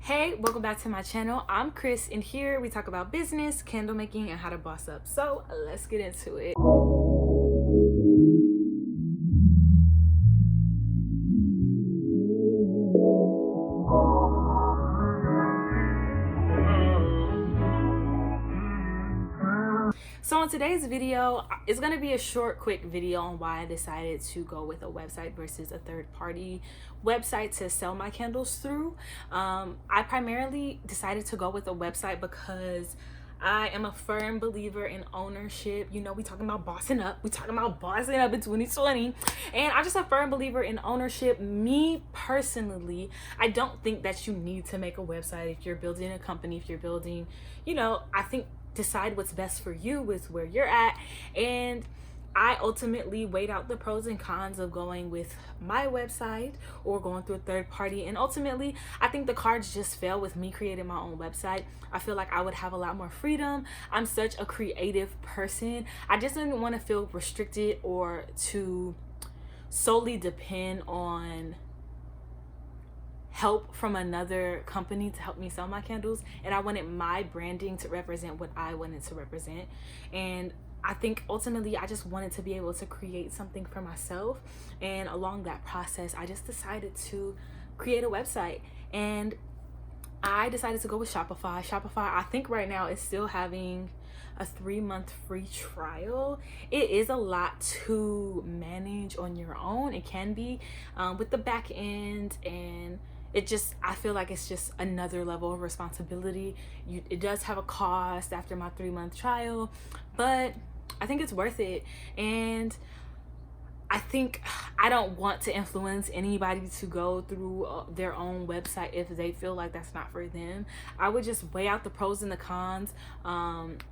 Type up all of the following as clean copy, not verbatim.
Hey, welcome back to my channel. I'm Chris, and here we talk about business, candle making, and how to boss up. So let's get into it. So in today's video, it's going to be a short, quick video on why I decided to go with a website versus a third-party website to sell my candles through. I primarily decided to go with a website because I am a firm believer in ownership. You know, we talking about bossing up. We talking about bossing up in 2020. And I'm just a firm believer in ownership. Me personally, I don't think that you need to make a website if you're building a company, if you're building, I think decide what's best for you with where you're at. And I ultimately weighed out the pros and cons of going with my website or going through a third party. And ultimately, I think the cards just fell with me creating my own website. I feel like I would have a lot more freedom. I'm such a creative person. I just didn't want to feel restricted or to solely depend on help from another company to help me sell my candles. And I wanted my branding to represent what I wanted to represent. And I think ultimately I just wanted to be able to create something for myself. And along that process, I just decided to create a website. And I decided to go with Shopify. Shopify, I think right now is still having a 3-month free trial. It is a lot to manage on your own. It can be with the back end, and I feel like it's just another level of responsibility. It does have a cost after my 3-month trial, but I think it's worth it. And I think I don't want to influence anybody to go through their own website if they feel like that's not for them. I would just weigh out the pros and the cons, and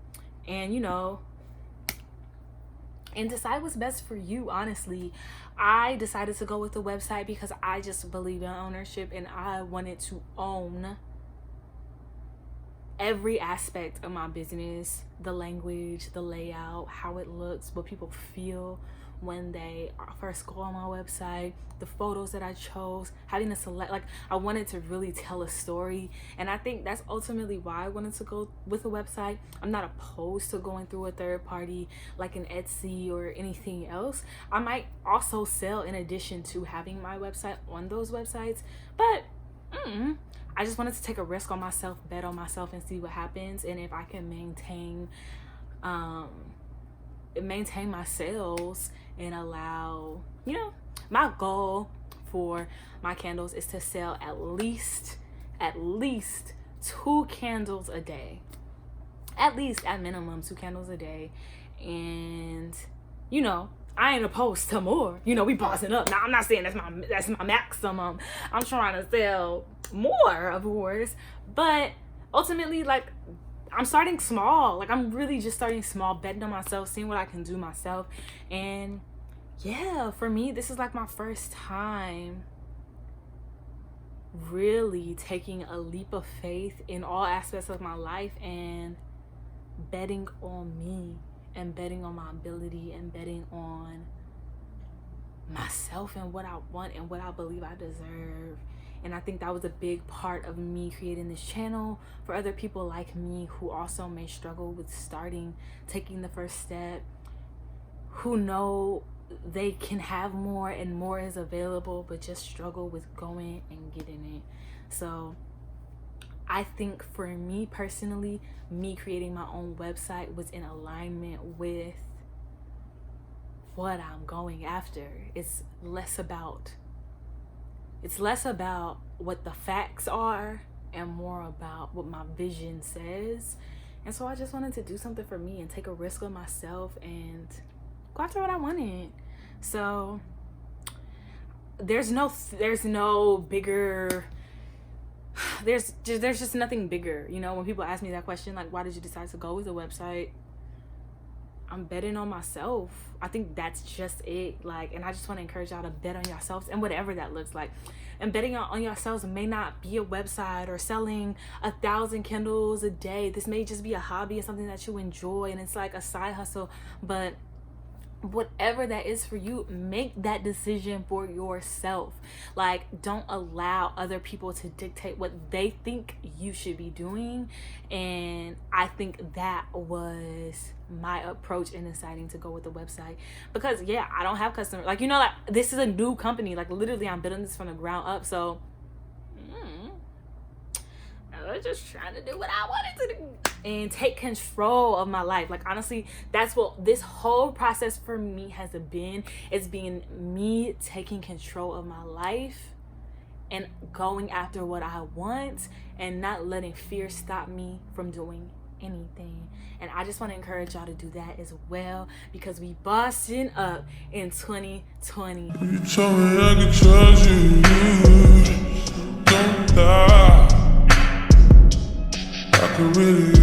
decide what's best for you. Honestly, I decided to go with the website because I just believe in ownership, and I wanted to own every aspect of my business: the language, the layout, how it looks, what people feel when they first go on my website, the photos that I chose, having to select, I wanted to really tell a story. And I think that's ultimately why I wanted to go with a website. I'm not opposed to going through a third party like an Etsy or anything else. I might also sell in addition to having my website on those websites, but I just wanted to take a risk on myself, bet on myself, and see what happens. And if I can maintain my sales and allow, my goal for my candles is to sell at least 2 candles a day. At least, at minimum, 2 candles a day. And I ain't opposed to more. We bossing up. Now, I'm not saying that's my maximum. I'm trying to sell more, of course, but ultimately, I'm starting small. I'm really just starting small, betting on myself, seeing what I can do myself. And yeah, for me, this is my first time really taking a leap of faith in all aspects of my life and betting on me and betting on my ability and betting on myself and what I want and what I believe I deserve. And I think that was a big part of me creating this channel for other people like me who also may struggle with taking the first step, who know they can have more and more is available, but just struggle with going and getting it. So I think for me personally, me creating my own website was in alignment with what I'm going after. It's less about what the facts are and more about what my vision says. And so I just wanted to do something for me and take a risk on myself and go after what I wanted. So there's no bigger, there's just nothing bigger. When people ask me that question, why did you decide to go with a website? I'm betting on myself. I think that's just it. And I just want to encourage y'all to bet on yourselves and whatever that looks like. And betting on yourselves may not be a website or selling 1,000 candles a day. This may just be a hobby or something that you enjoy, and it's like a side hustle. But whatever that is for you, make that decision for yourself. Like, don't allow other people to dictate what they think you should be doing. And I think that was my approach in deciding to go with the website, because yeah, I don't have customers, like, you know, like, this is a new company, like literally I'm building this from the ground up. So I was just trying to do what I wanted to do and take control of my life. Like, honestly, that's what this whole process for me has been. It's been me taking control of my life and going after what I want and not letting fear stop me from doing anything. And I just want to encourage y'all to do that as well, because we bossing up in 2020. You told me I could trust you. Don't lie. I could really